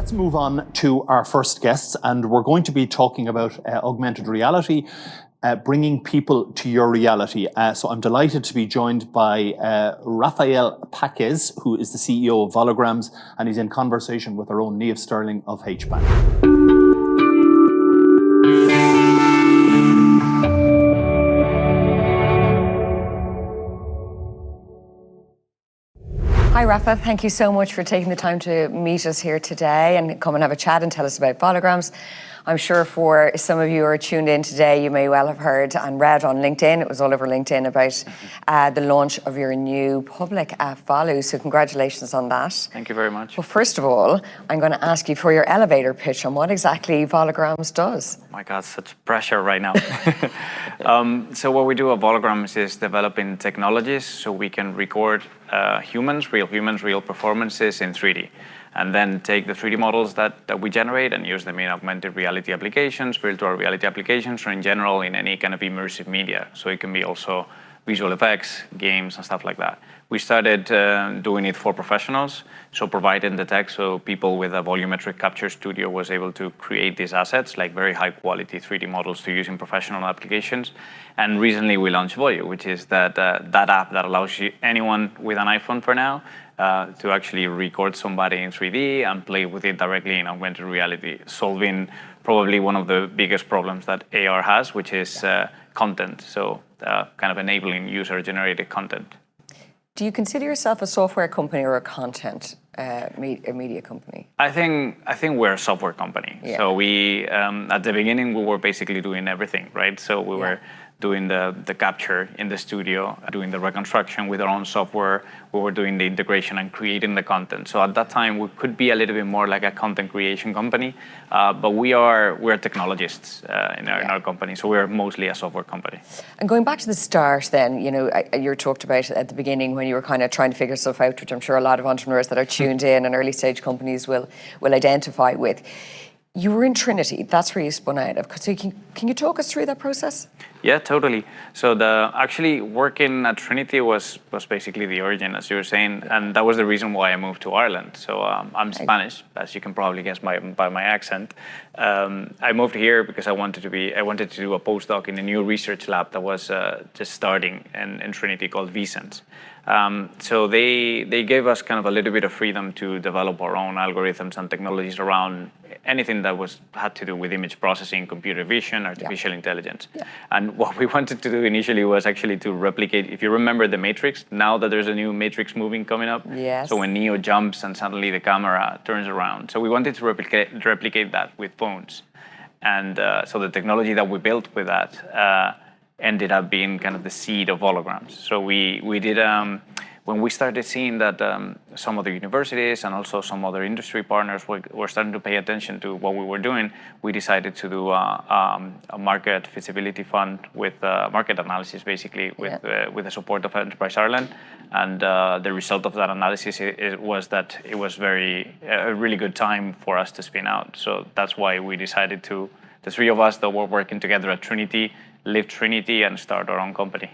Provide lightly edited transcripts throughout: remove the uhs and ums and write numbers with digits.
Let's move on to our first guests, and we're going to be talking about augmented reality, bringing people to your reality. So I'm delighted to be joined by Rafael Paquez, who is the CEO of Volograms, and he's in conversation with our own Niamh Sterling of HBank. Hi Rafa, thank you so much for taking the time to meet us here today and come and have a chat and tell us about Volograms. I'm sure for some of you who are tuned in today, you may well have heard and read on LinkedIn, it was all over LinkedIn, about the launch of your new public app, Volu. So congratulations on that. Thank you very much. Well, first of all, I'm going to ask you for your elevator pitch on what exactly Volograms does. Oh my God, such pressure right now. So what we do at Volograms is developing technologies so we can record humans, real performances in 3D. And then take the 3D models that we generate and use them in augmented reality applications, virtual reality applications, or in general in any kind of immersive media. So it can be also visual effects, games, and stuff like that. We started doing it for professionals, so providing the tech so people with a volumetric capture studio was able to create these assets, like very high quality 3D models to use in professional applications. And recently we launched Voyu, which is that app that allows anyone with an iPhone for now to actually record somebody in 3D and play with it directly in augmented reality, solving probably one of the biggest problems that AR has, which is content. So kind of enabling user-generated content. Do you consider yourself a software company or a content media company? I think we're a software company. Yeah. So we at the beginning we were basically doing everything, right? So we were doing the capture in the studio, doing the reconstruction with our own software. We were doing the integration and creating the content. So at that time, we could be a little bit more like a content creation company, but we're technologists in our company. So we're mostly a software company. And going back to the start then, you talked about at the beginning when you were kind of trying to figure stuff out, which I'm sure a lot of entrepreneurs that are tuned in and early stage companies will identify with. You were in Trinity, that's where you spun out of. So can you talk us through that process? Yeah, totally. So actually working at Trinity was basically the origin, as you were saying, and that was the reason why I moved to Ireland. So I'm Spanish, as you can probably guess by my accent. I moved here because I wanted to do a postdoc in a new research lab that was just starting in Trinity called Vicens. So they gave us kind of a little bit of freedom to develop our own algorithms and technologies around anything that had to do with image processing, computer vision, artificial intelligence. Yeah. And what we wanted to do initially was actually to replicate, if you remember the Matrix, now that there's a new Matrix movie coming up. Yes. So when Neo jumps and suddenly the camera turns around. So we wanted to replicate that with phones. And so the technology that we built with that ended up being kind of the seed of Volograms. So we did, when we started seeing that some other universities and also some other industry partners were starting to pay attention to what we were doing, we decided to do a market feasibility fund with market analysis, basically, with the support of Enterprise Ireland. And the result of that analysis was that it was a really good time for us to spin out. So that's why we decided to, the three of us that were working together at Trinity, leave Trinity and start our own company.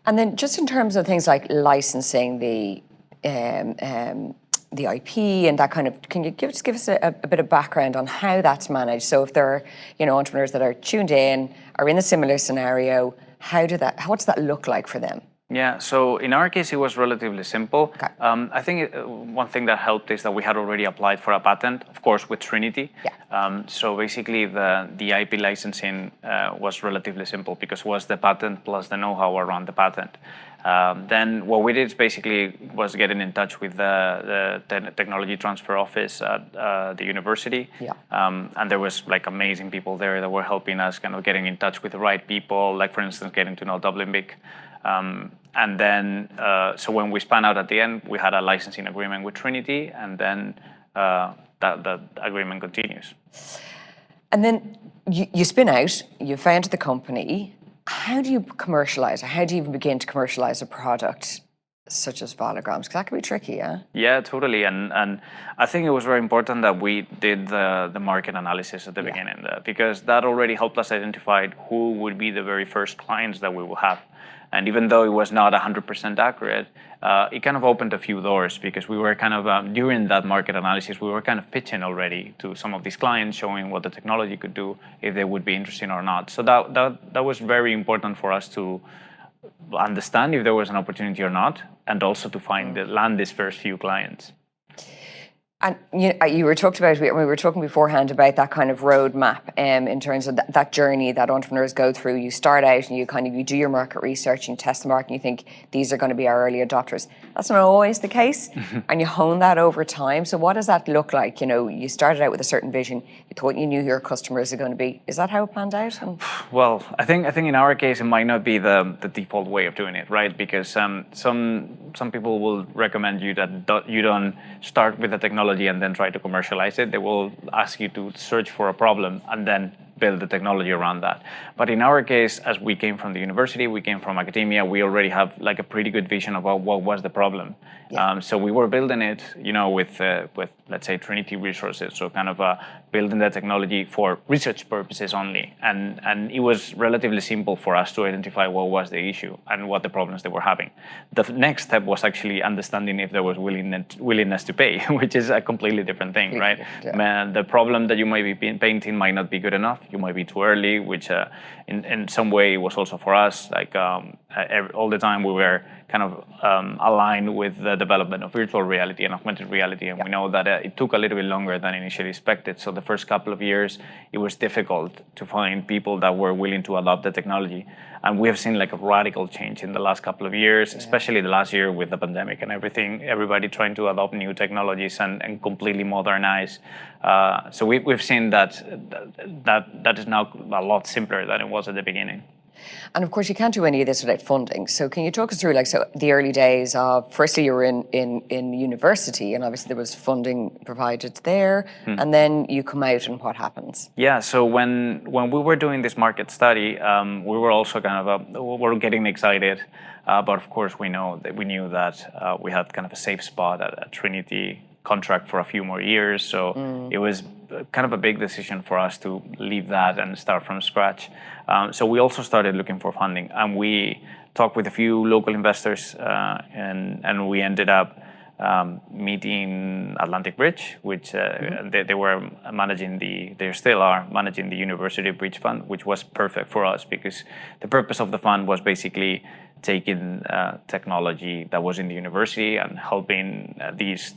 And then just in terms of things like licensing the IP and that kind of, can you give us a bit of background on how that's managed? So if there are entrepreneurs that are tuned in, are in a similar scenario, what's that look like for them? Yeah, so in our case, it was relatively simple. Okay. I think one thing that helped is that we had already applied for a patent, of course, with Trinity. Yeah. So basically, the IP licensing was relatively simple because it was the patent plus the know-how around the patent. Then what we did basically was getting in touch with the technology transfer office at the university. Yeah. And there was like amazing people there that were helping us kind of getting in touch with the right people, like for instance, getting to know Dublin BIC. And then, so when we spun out at the end, we had a licensing agreement with Trinity, and then that agreement continues. And then you spin out, you founded the company. How do you commercialize, or how do you even begin to commercialize a product such as Volograms? Because that can be tricky, yeah? Yeah, totally. And I think it was very important that we did the market analysis at the beginning, because that already helped us identify who would be the very first clients that we will have. And even though it was not 100% accurate, it kind of opened a few doors, because we were kind of, during that market analysis, we were kind of pitching already to some of these clients, showing what the technology could do, if they would be interested or not. So that was very important for us to understand if there was an opportunity or not, and also to land these first few clients. And you were talking about, we were talking beforehand about that kind of roadmap in terms of that journey that entrepreneurs go through. You start out and you do your market research and you test the market and you think these are going to be our early adopters. That's not always the case, and you hone that over time. So what does that look like? You started out with a certain vision. You thought you knew who your customers are going to be. Is that how it panned out? Well, I think in our case it might not be the default way of doing it, right? Because some people will recommend you that you don't start with the technology and then try to commercialize it. They will ask you to search for a problem and then build the technology around that. But in our case, as we came from the university, we came from academia, we already have like a pretty good vision about what was the problem. Yeah. So we were building it, with let's say Trinity resources, so kind of building the technology for research purposes only. And it was relatively simple for us to identify what was the issue and what the problems they were having. The next step was actually understanding if there was willingness to pay, which is a completely different thing, right? Yeah. The problem that you might be painting might not be good enough. You might be too early, which in some way was also for us, like all the time we were kind of aligned with the development of virtual reality and augmented reality, and we know that it took a little bit longer than initially expected. So the first couple of years, it was difficult to find people that were willing to adopt the technology. And we have seen like a radical change in the last couple of years, especially the last year with the pandemic and everything, everybody trying to adopt new technologies and completely modernize. So we've seen that is now a lot simpler than it was at the beginning. And of course, you can't do any of this without funding. So can you talk us through, the early days of, firstly, you were in university, and obviously there was funding provided there, and then you come out, and what happens? Yeah, so when we were doing this market study, we were also kind of, we're getting excited, but of course we knew that we had kind of a safe spot at Trinity contract for a few more years. So it was kind of a big decision for us to leave that and start from scratch. So we also started looking for funding, and we talked with a few local investors, and we ended up meeting Atlantic Bridge, which they were managing they still are managing the University Bridge Fund, which was perfect for us because the purpose of the fund was basically taking technology that was in the university and helping these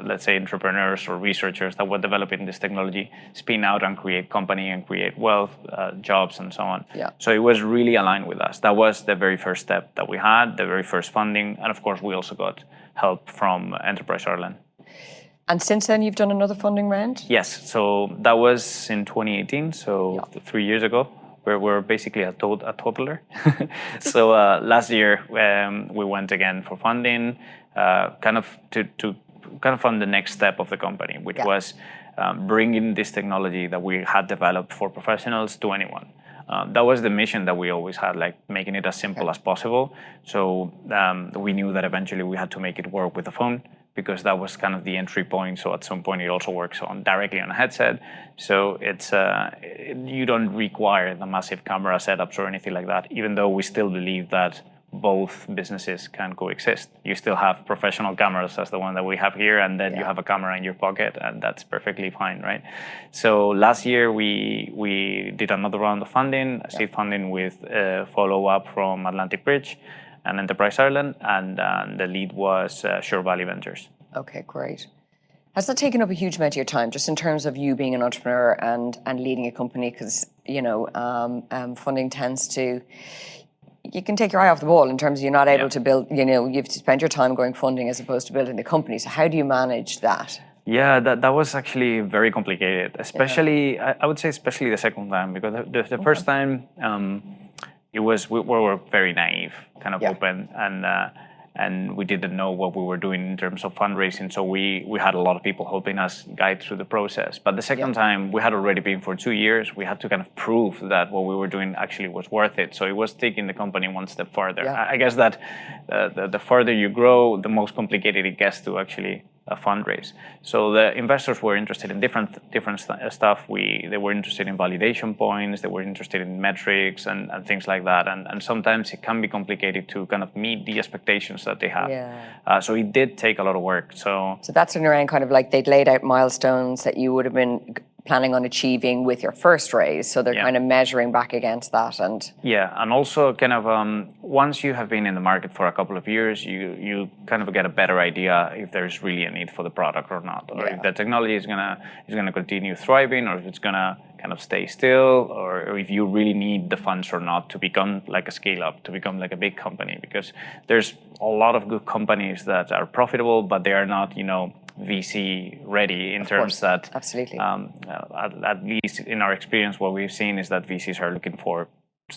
let's say entrepreneurs or researchers that were developing this technology spin out and create company and create wealth, jobs and so on. Yeah. So it was really aligned with us. That was the very first step that we had, the very first funding, and of course we also got help from Enterprise Ireland. And since then you've done another funding round? Yes, so that was in 2018, so 3 years ago. We're basically a toddler. So last year we went again for funding, kind of to kind of fund the next step of the company, which was bringing this technology that we had developed for professionals to anyone. That was the mission that we always had, like making it as simple as possible. So we knew that eventually we had to make it work with the phone, because that was kind of the entry point. So at some point it also works directly on a headset. So it's you don't require the massive camera setups or anything like that, even though we still believe that both businesses can coexist. You still have professional cameras as the one that we have here, and then you have a camera in your pocket, and that's perfectly fine, right? So last year we did another round of funding, seed funding with follow-up from Atlantic Bridge and Enterprise Ireland, and the lead was Sure Valley Ventures. Okay, great. Has that taken up a huge amount of your time, just in terms of you being an entrepreneur and leading a company? Because funding tends to, you can take your eye off the ball in terms of you're not able to build. You have to spend your time going funding as opposed to building the company. So how do you manage that? Yeah, that was actually very complicated. Especially, I would say, especially the second time, because the first time. We were very naive, kind of open, and and we didn't know what we were doing in terms of fundraising. So we had a lot of people helping us guide through the process. But the second time, we had already been for 2 years. We had to kind of prove that what we were doing actually was worth it. So it was taking the company one step further. I guess that the further you grow, the most complicated it gets to actually fundraise. So the investors were interested in different stuff. They were interested in validation points. They were interested in metrics and things like that. And sometimes it can be complicated to kind of meet the expectations that they have. So it did take a lot of work. So that's in around kind of like they'd laid out milestones that you would have been planning on achieving with your first raise, so they're kind of measuring back against that. And and also kind of once you have been in the market for a couple of years, you kind of get a better idea if there's really a need for the product or not, or if the technology is gonna continue thriving, or if it's gonna kind of stay still, or if you really need the funds or not to become like a scale up, to become like a big company. Because there's a lot of good companies that are profitable, but they are not, VC ready in terms that absolutely. At least in our experience, what we've seen is that VCs are looking for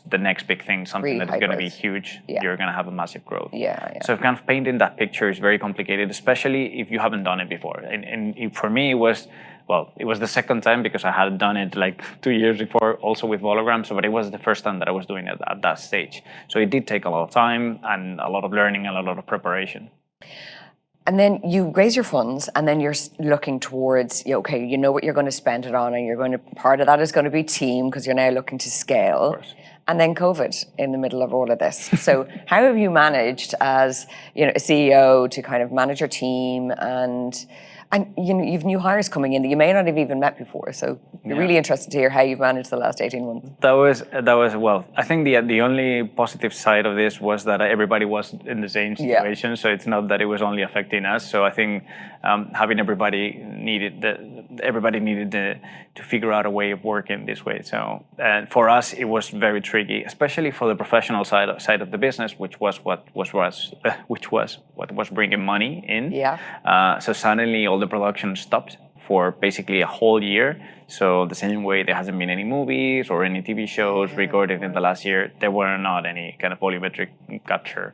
the next big thing, something really that is going to be huge. You're going to have a massive growth. So kind of painting that picture is very complicated, especially if you haven't done it before. And for me, it was the second time, because I had done it like 2 years before, also with Volograms, but it was the first time that I was doing it at that stage. So it did take a lot of time and a lot of learning and a lot of preparation. And then you raise your funds, and then you're looking towards, okay, you know what you're going to spend it on, and part of that is going to be team, because you're now looking to scale. Of course. And then COVID in the middle of all of this. So how have you managed as a CEO to kind of manage your team, and you've new hires coming in that you may not have even met before. So you're really interested to hear how you've managed the last 18 months. That was well, I think the only positive side of this was that everybody was in the same situation. So it's not that it was only affecting us. So I think having everybody needed to figure out a way of working this way. So for us, it was very tricky, especially for the professional side of the business, which was what was bringing money in. So suddenly all the production stopped for basically a whole year. So the same way there hasn't been any movies or any TV shows recorded in the last year, there were not any kind of volumetric capture.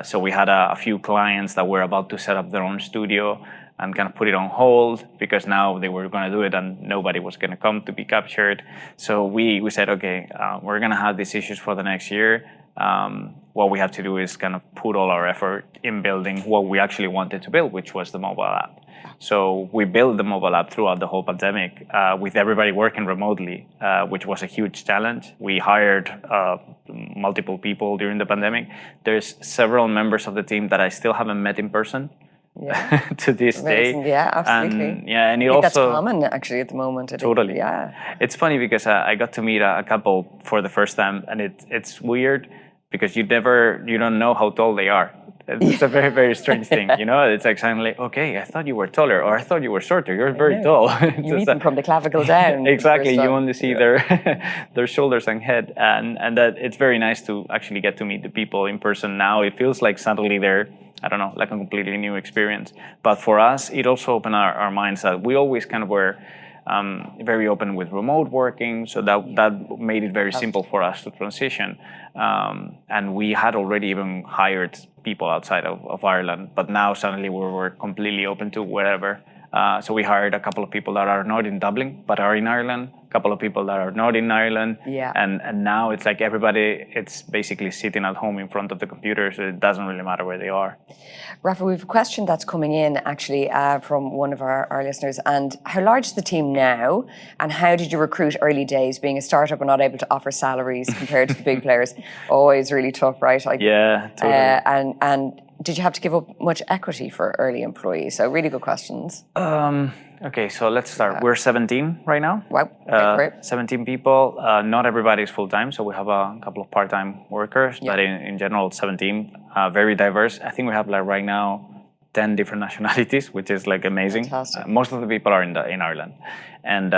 So we had a few clients that were about to set up their own studio and kind of put it on hold, because now they were going to do it and nobody was going to come to be captured. So we said, okay, we're going to have these issues for the next year. What we have to do is kind of put all our effort in building what we actually wanted to build, which was the mobile app. So we built the mobile app throughout the whole pandemic with everybody working remotely, which was a huge challenge. We hired multiple people during the pandemic. There's several members of the team that I still haven't met in person. To this day. Yeah, absolutely. And I think that's common actually at the moment. Totally. It's funny because I got to meet a couple for the first time, and it's weird because you don't know how tall they are. It's a very, very strange thing, It's like suddenly, okay, I thought you were taller, or I thought you were shorter. You're very tall. You meet them from the clavicle down. Exactly. You only see their shoulders and head, and that it's very nice to actually get to meet the people in person now. It feels like suddenly they're, I don't know, like a completely new experience. But for us, it also opened our minds that we always kind of were very open with remote working, so that made it very simple for us to transition. And we had already even hired people outside of Ireland, but now suddenly we were completely open to wherever. So we hired a couple of people that are not in Dublin, but are in Ireland, a couple of people that are not in Ireland. And now it's like everybody, it's basically sitting at home in front of the computer, so it doesn't really matter where they are. Rafa, we have a question that's coming in actually from one of our listeners. And how large is the team now? And how did you recruit early days, being a startup and not able to offer salaries compared to the big players? Always really tough, right? Totally. And did you have to give up much equity for early employees? So really good questions. Okay, so let's start. We're 17 right now. Wow, okay, great. 17 people. Not everybody is full-time, so we have a couple of part-time workers, but in general, 17. Very diverse. I think we have right now 10 different nationalities, which is amazing. Fantastic. Most of the people are in Ireland. And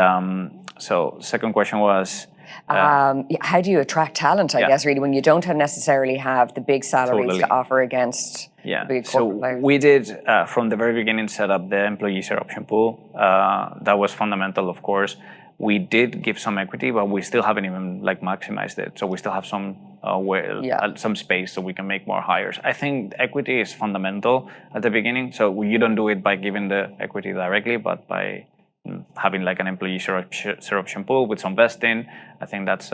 so second question was... how do you attract talent, I guess, really, when you don't necessarily have the big salaries to offer against the big corporate players? We did, from the very beginning, set up the employee share option pool. That was fundamental, of course. we did give some equity, but we still haven't even like maximized it. So we still have some some space so we can make more hires. I think equity is fundamental at the beginning. So you don't do it by giving the equity directly, but by having like an employee share option pool with some vesting. I think that's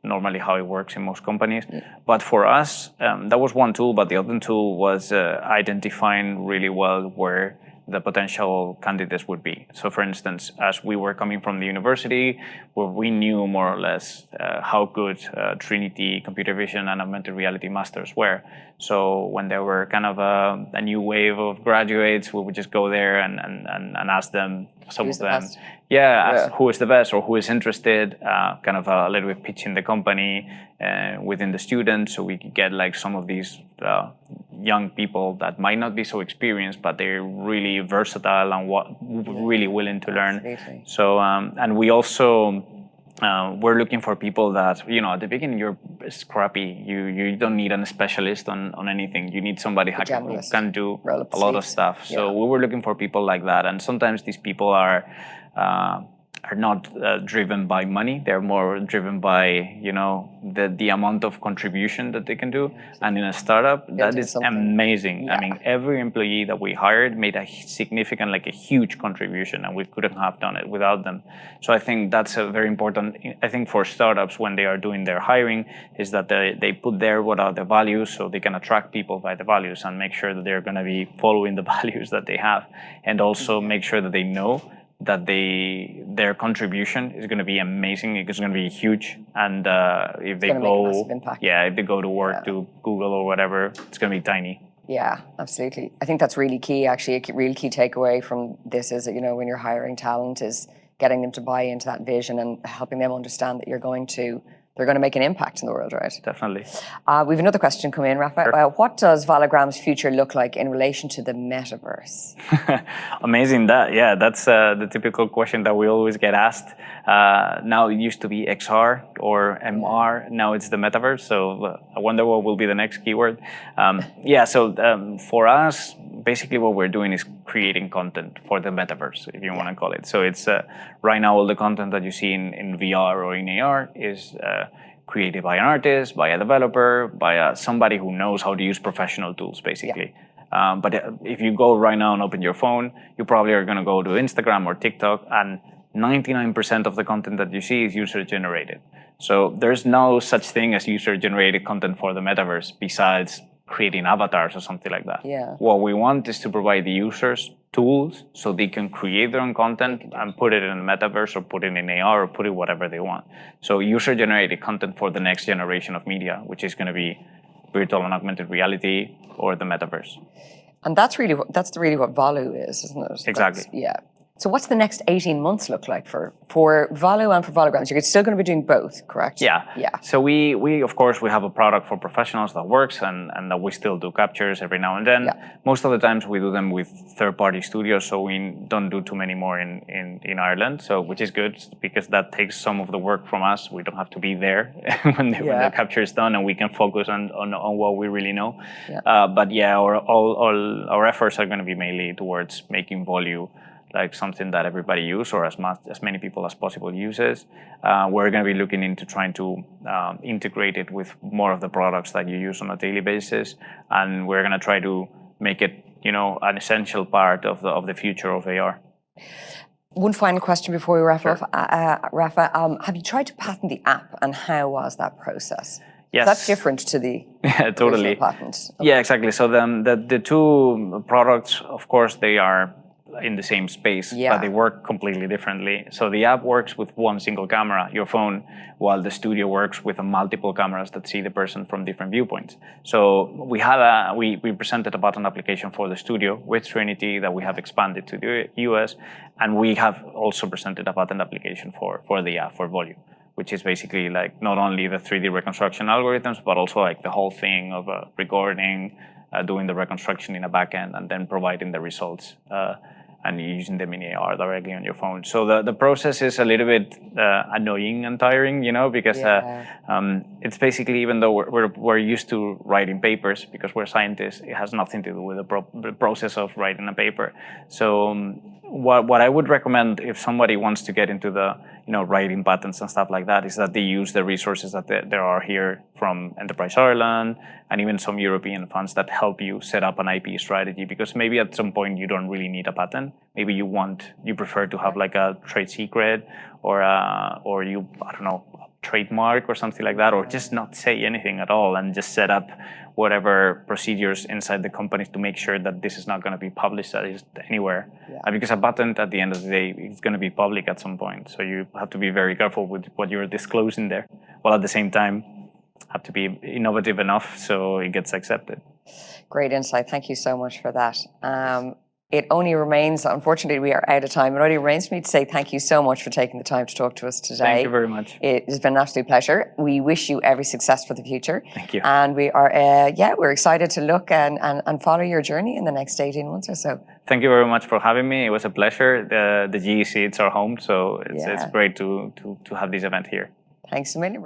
normally how it works in most companies. But for us, that was one tool, but the other tool was identifying really well where the potential candidates would be. So for instance, as we were coming from the university, where we knew more or less how good Trinity computer vision and augmented reality masters were. So when there were kind of a new wave of graduates, we would just go there and ask them, some Who's of them, ask who is the best or who is interested, kind of a little bit pitching the company within the students, so we could get like some of these young people that might not be so experienced, but they're really versatile and really willing to learn. Absolutely. So, and we also, we're looking for people that, you know, at the beginning you're scrappy. You don't need a specialist on anything. You need somebody who can do a lot of stuff. So we were looking for people like that. And sometimes these people are not driven by money. They're more driven by, you know, the amount of contribution that they can do. And in a startup, that is amazing. I mean, every employee that we hired made a significant, like a huge contribution, and we couldn't have done it without them. So I think that's a very important, I think for startups when they are doing their hiring, is that they put there what are the values, so they can attract people by the values and make sure that they're going to be following the values that they have. And also make sure that they know that their contribution is going to be amazing. It's going to be huge, and if they go to work to Google or whatever, it's going to be tiny. Yeah, absolutely. I think that's really key. Actually, a really key takeaway from this is that, you know, when you're hiring talent, is getting them to buy into that vision and helping them understand that they're going to make an impact in the world, right? Definitely. We have another question come in, Rafa. Sure. What does Volograms' future look like in relation to the metaverse? Amazing. That's the typical question that we always get asked. Now it used to be XR or MR. Now it's the metaverse. So I wonder what will be the next keyword. For us, basically what we're doing is creating content for the metaverse, if you want to call it. So it's right now all the content that you see in VR or in AR is created by an artist, by a developer, by somebody who knows how to use professional tools, basically. But if you go right now and open your phone, you probably are going to go to Instagram or TikTok, and 99% of the content that you see is user-generated. So there's no such thing as user-generated content for the metaverse besides creating avatars or something like that. Yeah. What we want is to provide the users tools so they can create their own content and put it in the metaverse or put it in AR or put it whatever they want. So user-generated content for the next generation of media, which is going to be virtual and augmented reality or the metaverse. And that's really what Volu is, isn't it? Exactly. So what's the next 18 months look like for Volu and for Volograms? You're still going to be doing both, correct? Yeah. So we of course, we have a product for professionals that works and that we still do captures every now and then. Most of the times we do them with third-party studios, so we don't do too many more in Ireland, so which is good because that takes some of the work from us. We don't have to be there when the capture is done, and we can focus on what we really know. Our efforts are going to be mainly towards making Volu like something that everybody uses, or as many people as possible uses. We're going to be looking into trying to integrate it with more of the products that you use on a daily basis, and we're going to try to make it, you know, an essential part of the future of AR. One final question before we wrap up, Rafa. Have you tried to patent the app, and how was that process? Yes. That's different to the totally patent. Okay. Yeah, exactly. So the two products, of course, they are in the same space, but they work completely differently. So the app works with one single camera, your phone, while the studio works with multiple cameras that see the person from different viewpoints. So we presented a patent application for the studio with Trinity that we have expanded to the US, and we have also presented a patent application for the app for Volu, which is basically like not only the 3D reconstruction algorithms, but also like the whole thing of recording, doing the reconstruction in a backend, and then providing the results and using them in AR directly on your phone. So the process is a little bit annoying and tiring, you know, because it's basically, even though we're used to writing papers because we're scientists, it has nothing to do with the process of writing a paper. So what I would recommend if somebody wants to get into the writing patents and stuff like that is that they use the resources that there are here from Enterprise Ireland and even some European funds that help you set up an IP strategy, because maybe at some point you don't really need a patent. Maybe you prefer to have like a trade secret or you, I don't know, trademark or something like that, or just not say anything at all and just set up whatever procedures inside the companies to make sure that this is not going to be publicized anywhere. Because a patent at the end of the day is going to be public at some point, so you have to be very careful with what you're disclosing there, while at the same time have to be innovative enough so it gets accepted. Great insight. Thank you so much for that. It only remains, unfortunately, we are out of time. It only remains for me to say thank you so much for taking the time to talk to us today. Thank you very much. It has been an absolute pleasure. We wish you every success for the future. Thank you. And we are, we're excited to look and follow your journey in the next 18 months or so. Thank you very much for having me. It was a pleasure. The GEC, it's our home, so it's great to have this event here. Thanks a million.